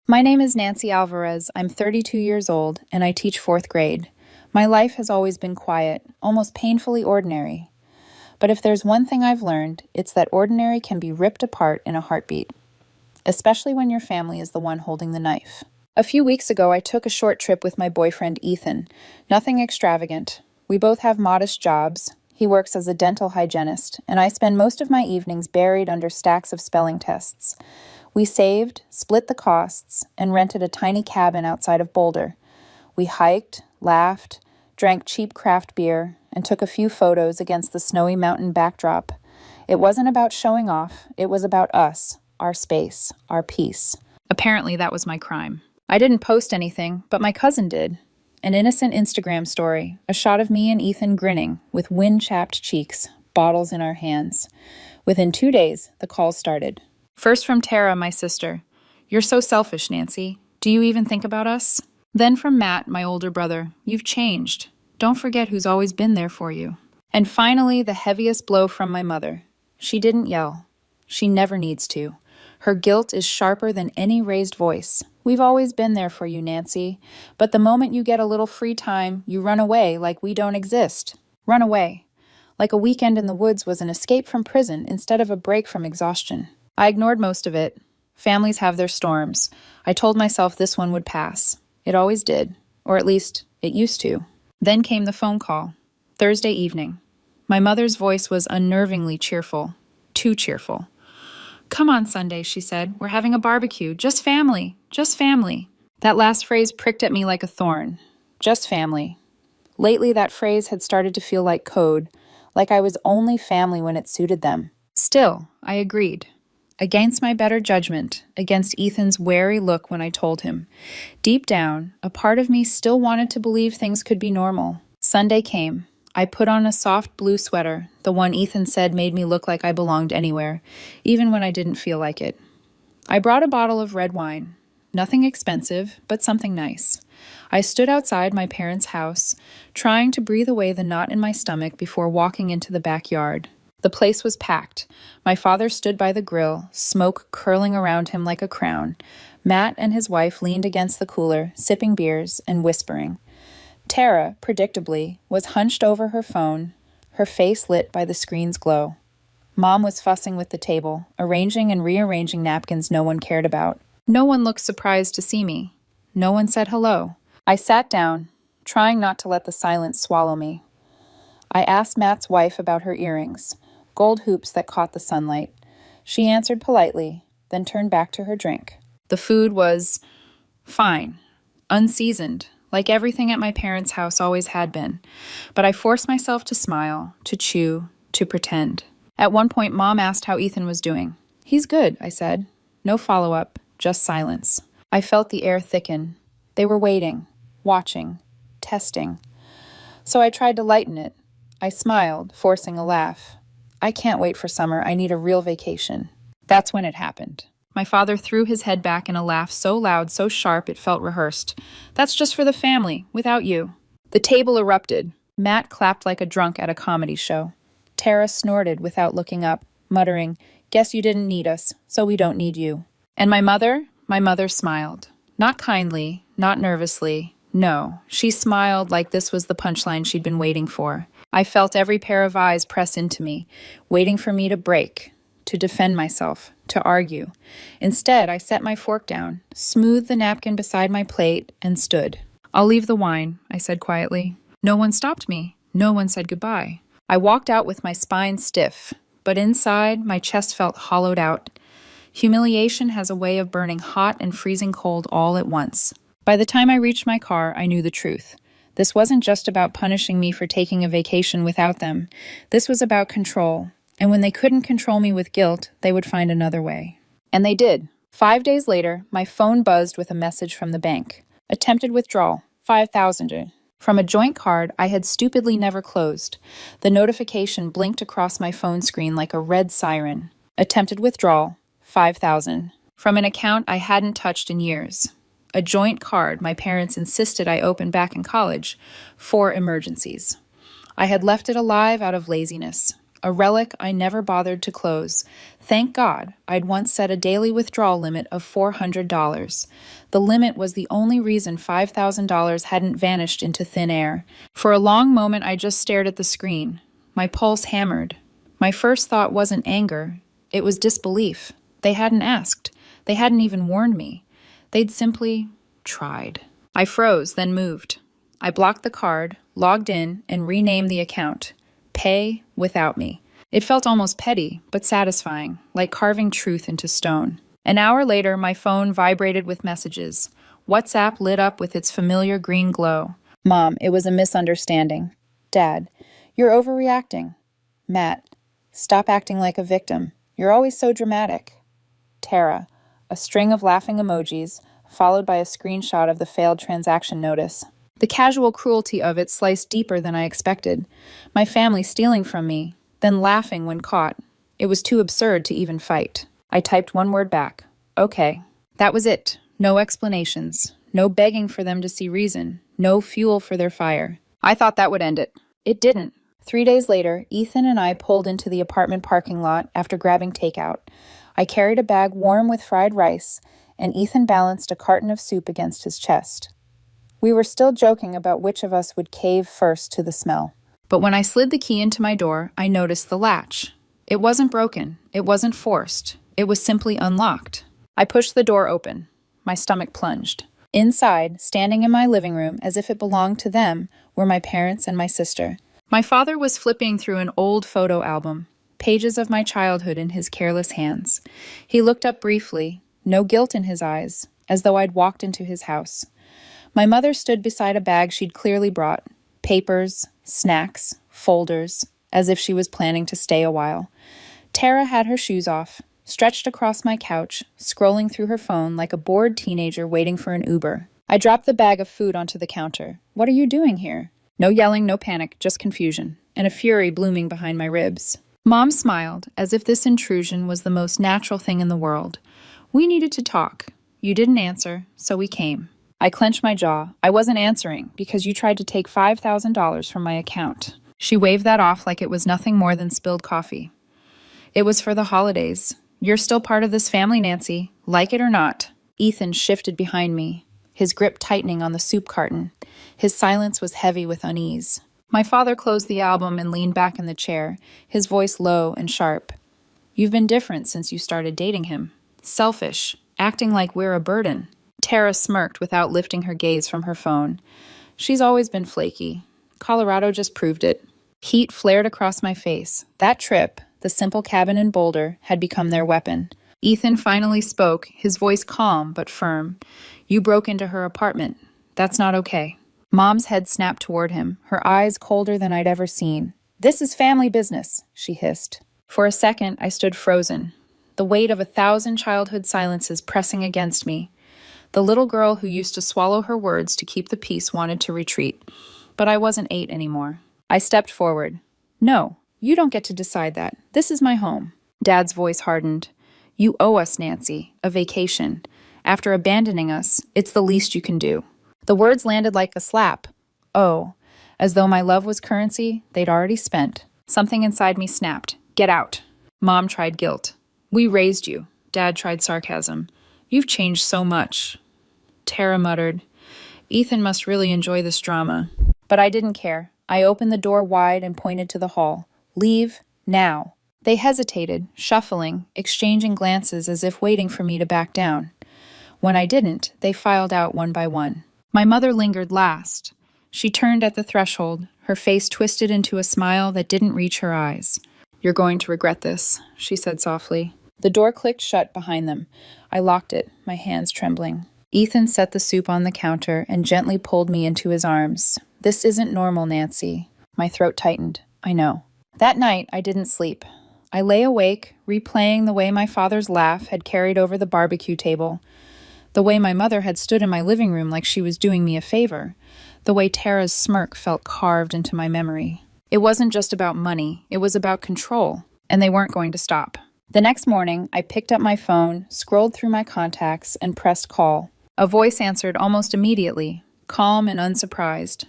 My name is Nancy Alvarez. I'm 32 years old, and I teach fourth grade. My life has always been quiet, almost painfully ordinary. But if there's one thing I've learned, it's that ordinary can be ripped apart in a heartbeat, especially when your family is the one holding the knife. A few weeks ago, I took a short trip with my boyfriend, Ethan. Nothing extravagant. We both have modest jobs. He works as a dental hygienist, and I spend most of my evenings buried under stacks of spelling tests. We saved, split the costs, and rented a tiny cabin outside of Boulder. We hiked, laughed, drank cheap craft beer, and took a few photos against the snowy mountain backdrop. It wasn't about showing off, it was about us, our space, our peace. Apparently, that was my crime. I didn't post anything, but my cousin did. An innocent Instagram story, a shot of me and Ethan grinning, with wind-chapped cheeks, bottles in our hands. Within 2 days, the calls started. First from Tara, my sister. "You're so selfish, Nancy. Do you even think about us?" Then from Matt, my older brother. "You've changed. Don't forget who's always been there for you." And finally, the heaviest blow from my mother. She didn't yell. She never needs to. Her guilt is sharper than any raised voice. "We've always been there for you, Nancy. But the moment you get a little free time, you run away like we don't exist. Run away. Like a weekend in the woods was an escape from prison instead of a break from exhaustion." I ignored most of it. Families have their storms. I told myself this one would pass. It always did. Or at least, it used to. Then came the phone call. Thursday evening. My mother's voice was unnervingly cheerful. Too cheerful. "Come on Sunday," she said. "We're having a barbecue. Just family. Just family." That last phrase pricked at me like a thorn. Just family. Lately, that phrase had started to feel like code, like I was only family when it suited them. Still, I agreed. Against my better judgment, against Ethan's wary look when I told him. Deep down, a part of me still wanted to believe things could be normal. Sunday came. I put on a soft blue sweater, the one Ethan said made me look like I belonged anywhere, even when I didn't feel like it. I brought a bottle of red wine. Nothing expensive, but something nice. I stood outside my parents' house, trying to breathe away the knot in my stomach before walking into the backyard. The place was packed. My father stood by the grill, smoke curling around him like a crown. Matt and his wife leaned against the cooler, sipping beers and whispering. Tara, predictably, was hunched over her phone, her face lit by the screen's glow. Mom was fussing with the table, arranging and rearranging napkins no one cared about. No one looked surprised to see me. No one said hello. I sat down, trying not to let the silence swallow me. I asked Matt's wife about her earrings. Gold hoops that caught the sunlight. She answered politely, then turned back to her drink. The food was fine, unseasoned, like everything at my parents' house always had been. But I forced myself to smile, to chew, to pretend. At one point, Mom asked how Ethan was doing. "He's good," I said. No follow-up, just silence. I felt the air thicken. They were waiting, watching, testing. So I tried to lighten it. I smiled, forcing a laugh. "I can't wait for summer. I need a real vacation." That's when it happened. My father threw his head back in a laugh so loud, so sharp, it felt rehearsed. "That's just for the family, without you." The table erupted. Matt clapped like a drunk at a comedy show. Tara snorted without looking up, muttering, "Guess you didn't need us, so we don't need you." And my mother? My mother smiled. Not kindly, not nervously. No, she smiled like this was the punchline she'd been waiting for. I felt every pair of eyes press into me, waiting for me to break, to defend myself, to argue. Instead, I set my fork down, smoothed the napkin beside my plate, and stood. "I'll leave the wine," I said quietly. No one stopped me. No one said goodbye. I walked out with my spine stiff, but inside, my chest felt hollowed out. Humiliation has a way of burning hot and freezing cold all at once. By the time I reached my car, I knew the truth. This wasn't just about punishing me for taking a vacation without them. This was about control. And when they couldn't control me with guilt, they would find another way. And they did. 5 days later, my phone buzzed with a message from the bank. Attempted withdrawal, $5,000. From a joint card I had stupidly never closed. The notification blinked across my phone screen like a red siren. Attempted withdrawal, $5,000. From an account I hadn't touched in years. A joint card my parents insisted I open back in college for emergencies. I had left it alive out of laziness. a relic I never bothered to close. Thank God, I'd once set a daily withdrawal limit of $400. The limit was the only reason $5,000 hadn't vanished into thin air. For a long moment, I just stared at the screen. My pulse hammered. My first thought wasn't anger, it was disbelief. They hadn't asked. They hadn't even warned me. They'd simply tried. I froze, then moved. I blocked the card, logged in, and renamed the account. Pay without me. It felt almost petty, but satisfying, like carving truth into stone. An hour later, my phone vibrated with messages. WhatsApp lit up with its familiar green glow. Mom, it was a misunderstanding. Dad, you're overreacting. Matt, stop acting like a victim. You're always so dramatic. Tara, a string of laughing emojis, followed by a screenshot of the failed transaction notice. The casual cruelty of it sliced deeper than I expected. My family stealing from me, then laughing when caught. It was too absurd to even fight. I typed one word back. Okay. That was it. No explanations. No begging for them to see reason. No fuel for their fire. I thought that would end it. It didn't. 3 days later, Ethan and I pulled into the apartment parking lot after grabbing takeout. I carried a bag warm with fried rice, and Ethan balanced a carton of soup against his chest. We were still joking about which of us would cave first to the smell. But when I slid the key into my door, I noticed the latch. It wasn't broken. It wasn't forced. It was simply unlocked. I pushed the door open. My stomach plunged. Inside, standing in my living room as if it belonged to them, were my parents and my sister. My father was flipping through an old photo album, pages of my childhood in his careless hands. He looked up briefly, no guilt in his eyes, as though I'd walked into his house. My mother stood beside a bag she'd clearly brought, papers, snacks, folders, as if she was planning to stay a while. Tara had her shoes off, stretched across my couch, scrolling through her phone like a bored teenager waiting for an Uber. I dropped the bag of food onto the counter. What are you doing here? No yelling, no panic, just confusion, and a fury blooming behind my ribs. Mom smiled, as if this intrusion was the most natural thing in the world. We needed to talk. You didn't answer, so we came. I clenched my jaw. I wasn't answering because you tried to take $5,000 from my account. She waved that off like it was nothing more than spilled coffee. It was for the holidays. You're still part of this family, Nancy, like it or not. Ethan shifted behind me, his grip tightening on the soup carton. His silence was heavy with unease. My father closed the album and leaned back in the chair, his voice low and sharp. You've been different since you started dating him. Selfish, acting like we're a burden. Tara smirked without lifting her gaze from her phone. She's always been flaky. Colorado just proved it. Heat flared across my face. That trip, the simple cabin in Boulder, had become their weapon. Ethan finally spoke, his voice calm but firm. You broke into her apartment. That's not okay. Mom's head snapped toward him, her eyes colder than I'd ever seen. This is family business, she hissed. For a second, I stood frozen, the weight of 1,000 childhood silences pressing against me. The little girl who used to swallow her words to keep the peace wanted to retreat. But I wasn't 8 anymore. I stepped forward. No, you don't get to decide that. This is my home. Dad's voice hardened. You owe us, Nancy, a vacation. After abandoning us, it's the least you can do. The words landed like a slap. Oh, as though my love was currency they'd already spent. Something inside me snapped. Get out. Mom tried guilt. We raised you. Dad tried sarcasm. You've changed so much. Tara muttered. Ethan must really enjoy this drama. But I didn't care. I opened the door wide and pointed to the hall. Leave now. They hesitated, shuffling, exchanging glances as if waiting for me to back down. When I didn't, they filed out one by one. My mother lingered last. She turned at the threshold, her face twisted into a smile that didn't reach her eyes. You're going to regret this, she said softly. The door clicked shut behind them. I locked it, my hands trembling. Ethan set the soup on the counter and gently pulled me into his arms. This isn't normal, Nancy. My throat tightened. I know. That night, I didn't sleep. I lay awake, replaying the way my father's laugh had carried over the barbecue table, the way my mother had stood in my living room like she was doing me a favor, the way Tara's smirk felt carved into my memory. It wasn't just about money, it was about control, and they weren't going to stop. The next morning, I picked up my phone, scrolled through my contacts, and pressed call. A voice answered almost immediately, calm and unsurprised.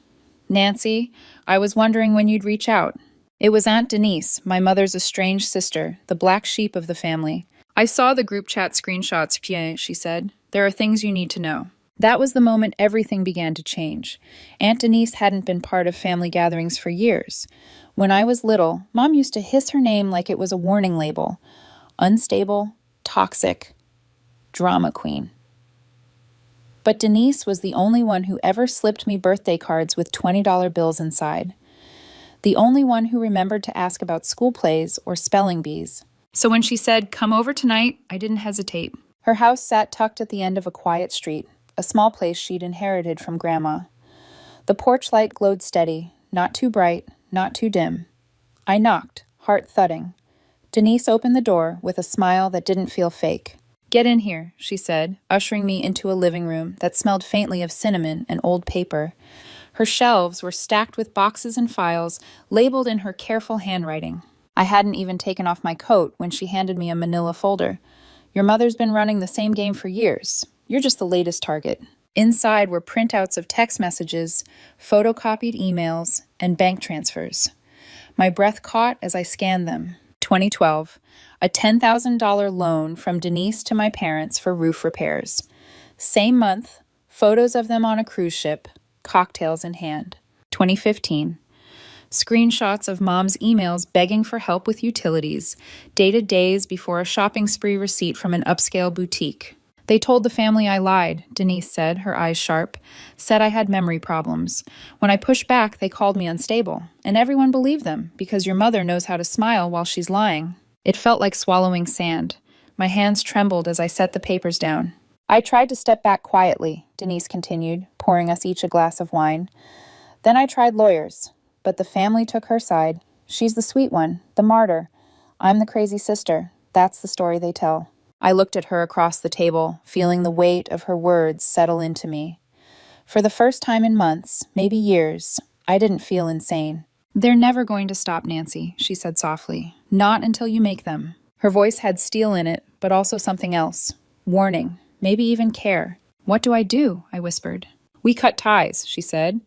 Nancy, I was wondering when you'd reach out. It was Aunt Denise, my mother's estranged sister, the black sheep of the family. I saw the group chat screenshots, Pierre, she said. There are things you need to know. That was the moment everything began to change. Aunt Denise hadn't been part of family gatherings for years. When I was little, Mom used to hiss her name like it was a warning label. Unstable, toxic, drama queen. But Denise was the only one who ever slipped me birthday cards with $20 bills inside. The only one who remembered to ask about school plays or spelling bees. So when she said, "Come over tonight," I didn't hesitate. Her house sat tucked at the end of a quiet street, a small place she'd inherited from Grandma. The porch light glowed steady, not too bright, not too dim. I knocked, heart thudding. Denise opened the door with a smile that didn't feel fake. "Get in here," she said, ushering me into a living room that smelled faintly of cinnamon and old paper. Her shelves were stacked with boxes and files, labeled in her careful handwriting. I hadn't even taken off my coat when she handed me a manila folder. "Your mother's been running the same game for years. You're just the latest target." Inside were printouts of text messages, photocopied emails, and bank transfers. My breath caught as I scanned them. 2012, a $10,000 loan from Denise to my parents for roof repairs. Same month, photos of them on a cruise ship, cocktails in hand. 2015, screenshots of Mom's emails begging for help with utilities, dated days before a shopping spree receipt from an upscale boutique. "They told the family I lied," Denise said, her eyes sharp, "said I had memory problems. When I pushed back, they called me unstable. And everyone believed them, because your mother knows how to smile while she's lying." It felt like swallowing sand. My hands trembled as I set the papers down. "I tried to step back quietly," Denise continued, pouring us each a glass of wine. "Then I tried lawyers, but the family took her side. She's the sweet one, the martyr. I'm the crazy sister. That's the story they tell." I looked at her across the table, feeling the weight of her words settle into me. For the first time in months, maybe years, I didn't feel insane. "They're never going to stop, Nancy," she said softly. "Not until you make them." Her voice had steel in it, but also something else. Warning, maybe even care. "What do I do?" I whispered. "We cut ties," she said.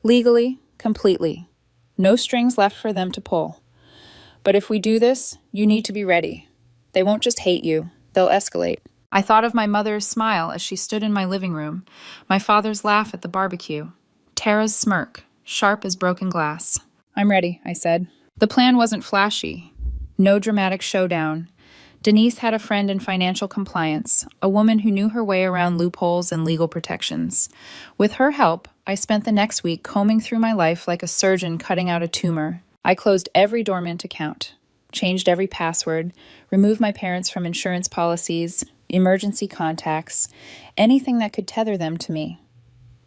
"Legally, completely. No strings left for them to pull. But if we do this, you need to be ready. They won't just hate you. They'll escalate." I thought of my mother's smile as she stood in my living room, my father's laugh at the barbecue, Tara's smirk, sharp as broken glass. "I'm ready," I said. The plan wasn't flashy. No dramatic showdown. Denise had a friend in financial compliance, a woman who knew her way around loopholes and legal protections. With her help, I spent the next week combing through my life like a surgeon cutting out a tumor. I closed every dormant account, changed every password, removed my parents from insurance policies, emergency contacts, anything that could tether them to me.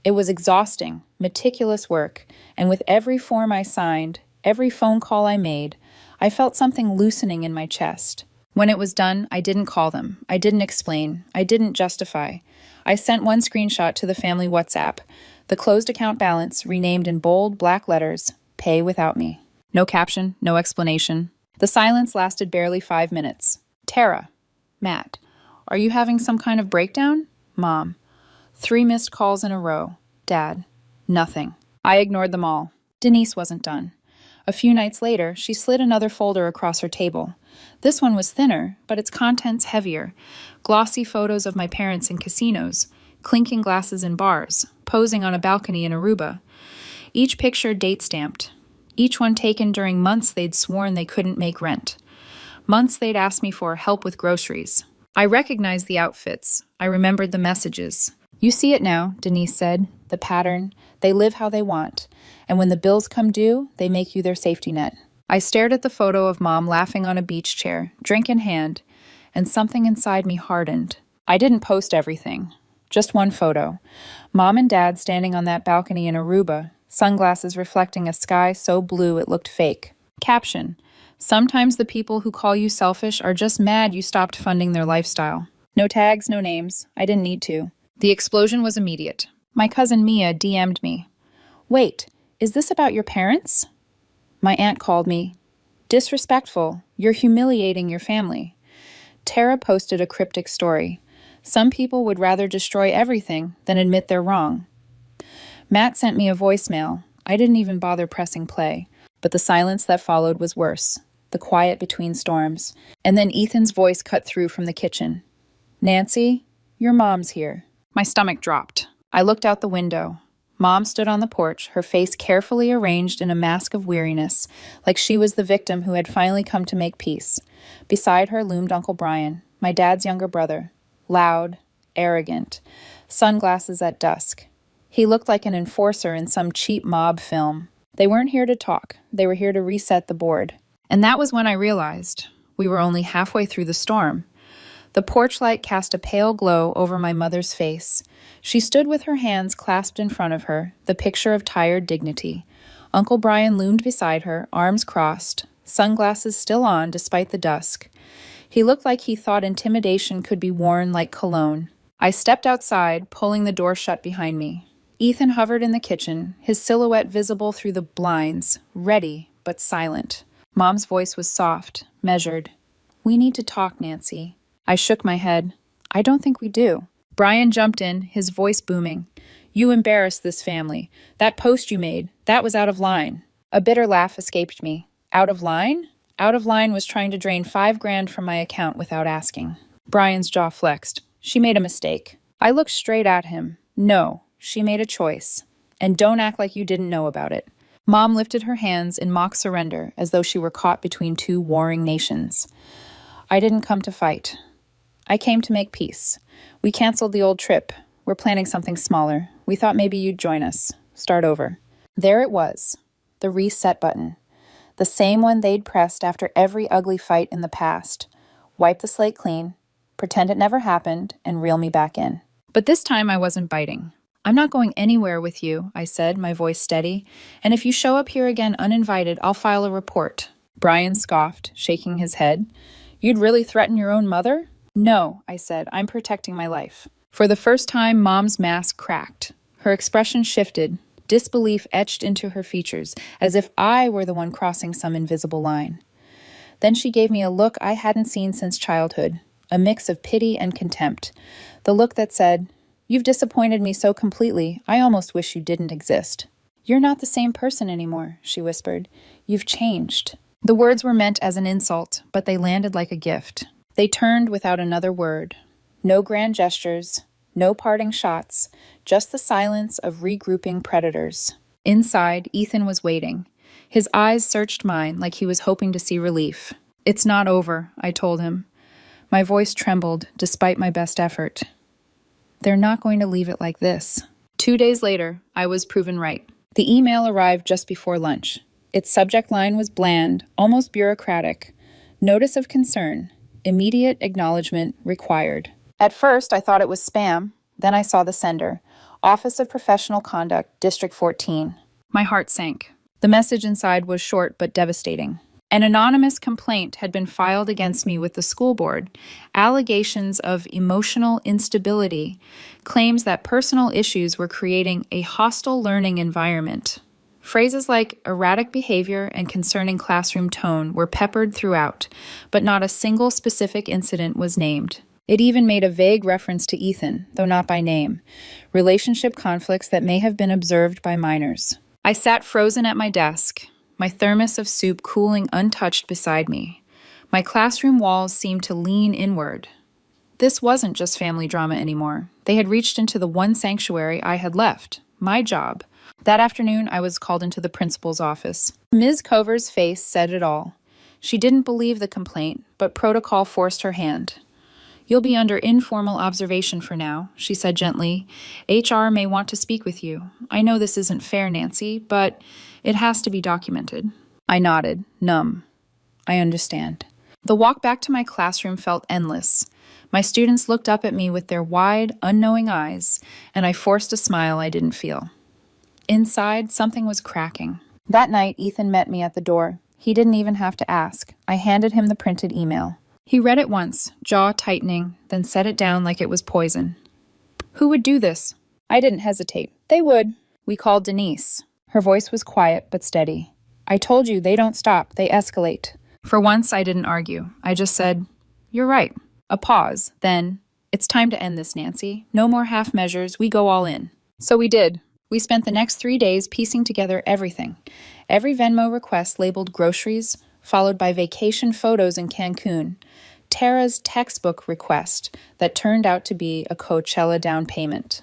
It was exhausting, meticulous work, and with every form I signed, every phone call I made, I felt something loosening in my chest. When it was done, I didn't call them. I didn't explain. I didn't justify. I sent one screenshot to the family WhatsApp. The closed account balance, renamed in bold black letters, "Pay without me." No caption, no explanation. The silence lasted barely 5 minutes. "Tara." "Matt." "Are you having some kind of breakdown?" "Mom." 3 missed calls in a row. "Dad." Nothing. I ignored them all. Denise wasn't done. A few nights later, she slid another folder across her table. This one was thinner, but its contents heavier. Glossy photos of my parents in casinos, clinking glasses in bars, posing on a balcony in Aruba. Each picture date-stamped. Each one taken during months they'd sworn they couldn't make rent. Months they'd asked me for help with groceries. I recognized the outfits. I remembered the messages. "You see it now," Denise said. "The pattern. They live how they want. And when the bills come due, they make you their safety net." I stared at the photo of Mom laughing on a beach chair, drink in hand, and something inside me hardened. I didn't post everything. Just one photo. Mom and Dad standing on that balcony in Aruba, sunglasses reflecting a sky so blue it looked fake. Caption: "Sometimes the people who call you selfish are just mad you stopped funding their lifestyle." No tags, no names. I didn't need to. The explosion was immediate. My cousin Mia DM'd me. "Wait, is this about your parents?" My aunt called me. "Disrespectful. You're humiliating your family." Tara posted a cryptic story. "Some people would rather destroy everything than admit they're wrong." Matt sent me a voicemail. I didn't even bother pressing play. but the silence that followed was worse, the quiet between storms. And then Ethan's voice cut through from the kitchen. Nancy, your mom's here. My stomach dropped. I looked out the window. Mom stood on the porch, her face carefully arranged in a mask of weariness, like she was the victim who had finally come to make peace. Beside her loomed Uncle Brian, my dad's younger brother, loud, arrogant, sunglasses at dusk. He looked like an enforcer in some cheap mob film. They weren't here to talk. They were here to reset the board. And that was when I realized we were only halfway through the storm. The porch light cast a pale glow over my mother's face. She stood with her hands clasped in front of her, the picture of tired dignity. Uncle Brian loomed beside her, arms crossed, sunglasses still on despite the dusk. He looked like he thought intimidation could be worn like cologne. I stepped outside, pulling the door shut behind me. Ethan hovered in the kitchen, his silhouette visible through the blinds, ready but silent. Mom's voice was soft, measured. We need to talk, Nancy. I shook my head. I don't think we do. Brian jumped in, his voice booming. You embarrassed this family. That post you made, that was out of line. A bitter laugh escaped me. Out of line? Out of line was trying to drain $5,000 from my account without asking. Brian's jaw flexed. She made a mistake. I looked straight at him. No, she made a choice. And don't act like you didn't know about it. Mom lifted her hands in mock surrender as though she were caught between two warring nations. I didn't come to fight. I came to make peace. We canceled the old trip. We're planning something smaller. We thought maybe you'd join us. Start over. There it was. The reset button. The same one they'd pressed after every ugly fight in the past. Wipe the slate clean, pretend it never happened, and reel me back in. But this time I wasn't biting. I'm not going anywhere with you, I said, my voice steady. And if you show up here again uninvited, I'll file a report. Brian scoffed, shaking his head. You'd really threaten your own mother? No, I said, I'm protecting my life. For the first time, Mom's mask cracked. Her expression shifted, disbelief etched into her features, as if I were the one crossing some invisible line. Then she gave me a look I hadn't seen since childhood, a mix of pity and contempt. The look that said, You've disappointed me so completely, I almost wish you didn't exist. You're not the same person anymore, she whispered. You've changed. The words were meant as an insult, but they landed like a gift. They turned without another word. No grand gestures, no parting shots, just the silence of regrouping predators. Inside, Ethan was waiting. His eyes searched mine like he was hoping to see relief. It's not over, I told him. My voice trembled, despite my best effort. They're not going to leave it like this. 2 days later, I was proven right. The email arrived just before lunch. Its subject line was bland, almost bureaucratic. Notice of concern. Immediate acknowledgement required. At first, I thought it was spam. Then I saw the sender. Office of Professional Conduct, District 14. My heart sank. The message inside was short but devastating. An anonymous complaint had been filed against me with the school board. Allegations of emotional instability, claims that personal issues were creating a hostile learning environment. Phrases like erratic behavior and concerning classroom tone were peppered throughout, but not a single specific incident was named. It even made a vague reference to Ethan, though not by name, relationship conflicts that may have been observed by minors. I sat frozen at my desk, my thermos of soup cooling untouched beside me. My classroom walls seemed to lean inward. This wasn't just family drama anymore. They had reached into the one sanctuary I had left, my job. That afternoon, I was called into the principal's office. Ms. Cover's face said it all. She didn't believe the complaint, but protocol forced her hand. You'll be under informal observation for now, she said gently. HR may want to speak with you. I know this isn't fair, Nancy, but it has to be documented. I nodded, numb. I understand. The walk back to my classroom felt endless. My students looked up at me with their wide, unknowing eyes, and I forced a smile I didn't feel. Inside, something was cracking. That night, Ethan met me at the door. He didn't even have to ask. I handed him the printed email. He read it once, jaw tightening, then set it down like it was poison. Who would do this? I didn't hesitate. They would. We called Denise. Her voice was quiet but steady. I told you, they don't stop, they escalate. For once, I didn't argue. I just said, You're right. A pause, then, It's time to end this, Nancy. No more half measures, we go all in. So we did. We spent the next 3 days piecing together everything. Every Venmo request labeled groceries, followed by vacation photos in Cancun. Tara's textbook request that turned out to be a Coachella down payment.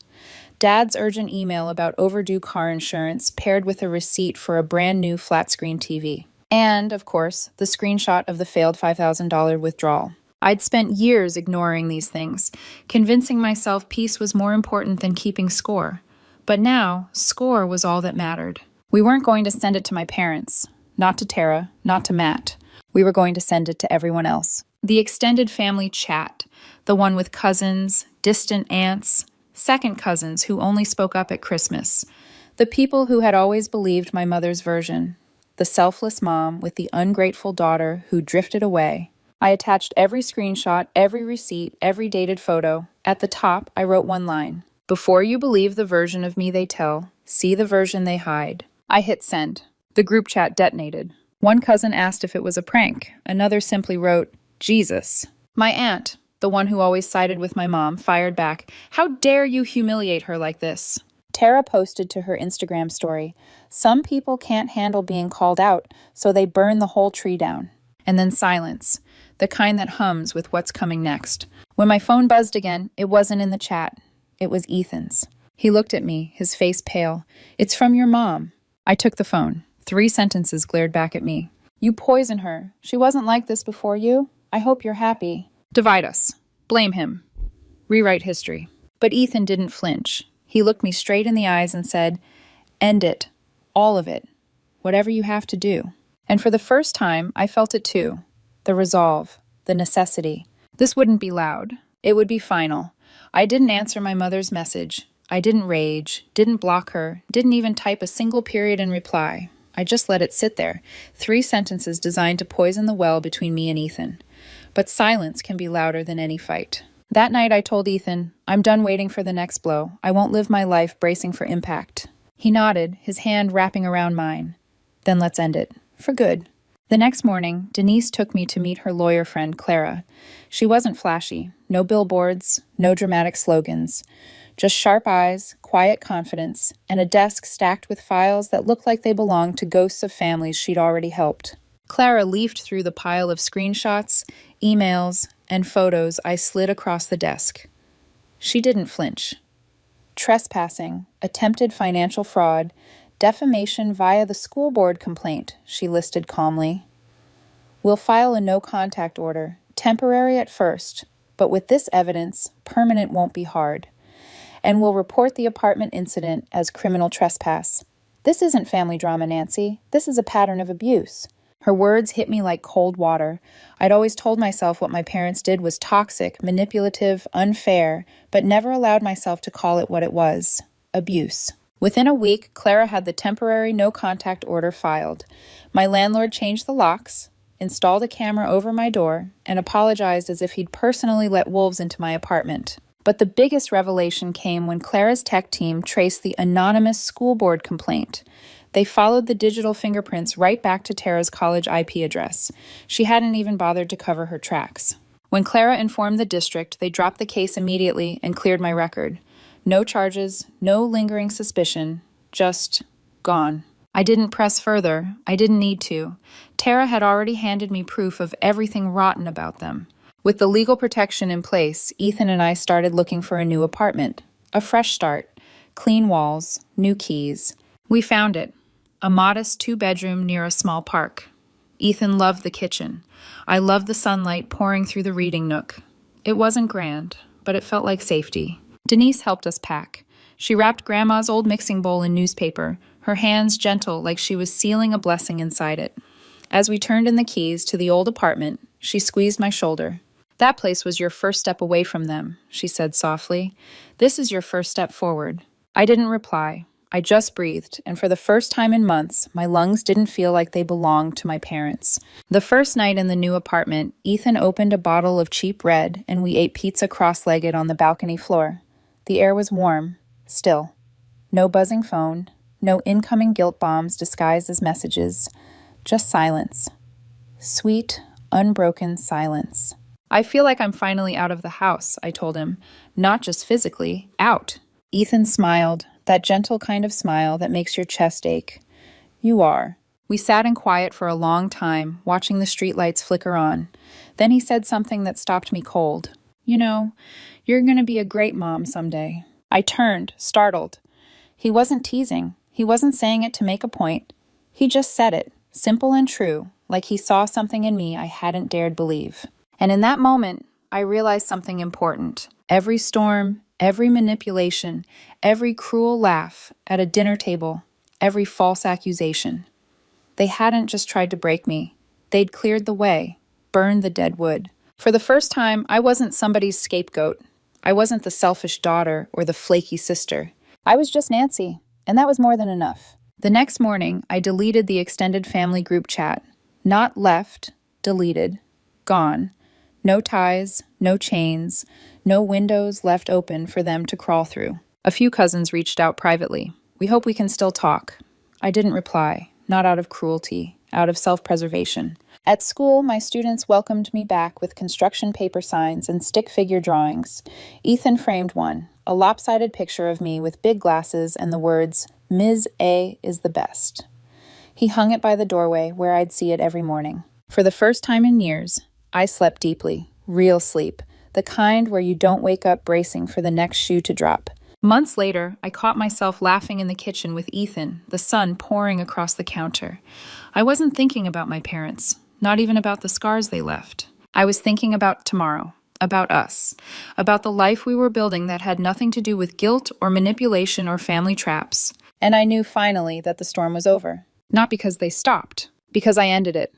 Dad's urgent email about overdue car insurance paired with a receipt for a brand new flat screen TV. And, of course, the screenshot of the failed $5,000 withdrawal. I'd spent years ignoring these things, convincing myself peace was more important than keeping score. But now, score was all that mattered. We weren't going to send it to my parents, not to Tara, not to Matt. We were going to send it to everyone else. The extended family chat, the one with cousins, distant aunts, second cousins who only spoke up at Christmas, the people who had always believed my mother's version, the selfless mom with the ungrateful daughter who drifted away. I attached every screenshot, every receipt, every dated photo. At the top, I wrote one line. Before you believe the version of me they tell, see the version they hide. I hit send. The group chat detonated. One cousin asked if it was a prank. Another simply wrote, Jesus. My aunt, the one who always sided with my mom, fired back, how dare you humiliate her like this? Tara posted to her Instagram story, some people can't handle being called out, so they burn the whole tree down. And then silence, the kind that hums with what's coming next. When my phone buzzed again, it wasn't in the chat. It was Ethan's. He looked at me, his face pale. It's from your mom. I took the phone. 3 sentences glared back at me. You poison her. She wasn't like this before you. I hope you're happy. Divide us. Blame him. Rewrite history. But Ethan didn't flinch. He looked me straight in the eyes and said, end it. All of it. Whatever you have to do. And for the first time, I felt it too. The resolve. The necessity. This wouldn't be loud. It would be final. I didn't answer my mother's message. I didn't rage, didn't block her, didn't even type a single period in reply. I just let it sit there, 3 sentences designed to poison the well between me and Ethan. But silence can be louder than any fight. That night I told Ethan, I'm done waiting for the next blow. I won't live my life bracing for impact. He nodded, his hand wrapping around mine. Then let's end it. For good. The next morning, Denise took me to meet her lawyer friend, Clara. She wasn't flashy. No billboards, no dramatic slogans. Just sharp eyes, quiet confidence, and a desk stacked with files that looked like they belonged to ghosts of families she'd already helped. Clara leafed through the pile of screenshots, emails, and photos I slid across the desk. She didn't flinch. Trespassing, attempted financial fraud, defamation via the school board complaint, she listed calmly. We'll file a no-contact order, temporary at first, but with this evidence, permanent won't be hard. And we'll report the apartment incident as criminal trespass. This isn't family drama, Nancy. This is a pattern of abuse. Her words hit me like cold water. I'd always told myself what my parents did was toxic, manipulative, unfair, but never allowed myself to call it what it was: abuse. Within a week, Clara had the temporary no-contact order filed. My landlord changed the locks, installed a camera over my door, and apologized as if he'd personally let wolves into my apartment. But the biggest revelation came when Clara's tech team traced the anonymous school board complaint. They followed the digital fingerprints right back to Tara's college IP address. She hadn't even bothered to cover her tracks. When Clara informed the district, they dropped the case immediately and cleared my record. No charges, no lingering suspicion, just gone. I didn't press further. I didn't need to. Tara had already handed me proof of everything rotten about them. With the legal protection in place, Ethan and I started looking for a new apartment. A fresh start. Clean walls, new keys. We found it. A modest 2-bedroom near a small park. Ethan loved the kitchen. I loved the sunlight pouring through the reading nook. It wasn't grand, but it felt like safety. Denise helped us pack. She wrapped Grandma's old mixing bowl in newspaper, her hands gentle like she was sealing a blessing inside it. As we turned in the keys to the old apartment, she squeezed my shoulder. That place was your first step away from them, she said softly. This is your first step forward. I didn't reply. I just breathed, and for the first time in months, my lungs didn't feel like they belonged to my parents. The first night in the new apartment, Ethan opened a bottle of cheap red, and we ate pizza cross-legged on the balcony floor. The air was warm, still. No buzzing phone, no incoming guilt bombs disguised as messages, just silence. Sweet, unbroken silence. I feel like I'm finally out of the house, I told him. Not just physically, out. Ethan smiled, that gentle kind of smile that makes your chest ache. You are. We sat in quiet for a long time, watching the streetlights flicker on. Then he said something that stopped me cold. You know, you're going to be a great mom someday. I turned, startled. He wasn't teasing. He wasn't saying it to make a point. He just said it, simple and true, like he saw something in me I hadn't dared believe. And in that moment, I realized something important. Every storm, every manipulation, every cruel laugh at a dinner table, every false accusation. They hadn't just tried to break me. They'd cleared the way, burned the dead wood. For the first time, I wasn't somebody's scapegoat. I wasn't the selfish daughter or the flaky sister. I was just Nancy, and that was more than enough. The next morning, I deleted the extended family group chat. Not left, deleted, gone. No ties, no chains, no windows left open for them to crawl through. A few cousins reached out privately. We hope we can still talk. I didn't reply, not out of cruelty, out of self-preservation. At school, my students welcomed me back with construction paper signs and stick figure drawings. Ethan framed one, a lopsided picture of me with big glasses and the words, Ms. A is the best. He hung it by the doorway where I'd see it every morning. For the first time in years, I slept deeply, real sleep, the kind where you don't wake up bracing for the next shoe to drop. Months later, I caught myself laughing in the kitchen with Ethan, the sun pouring across the counter. I wasn't thinking about my parents, not even about the scars they left. I was thinking about tomorrow, about us, about the life we were building that had nothing to do with guilt or manipulation or family traps. And I knew finally that the storm was over. Not because they stopped, because I ended it.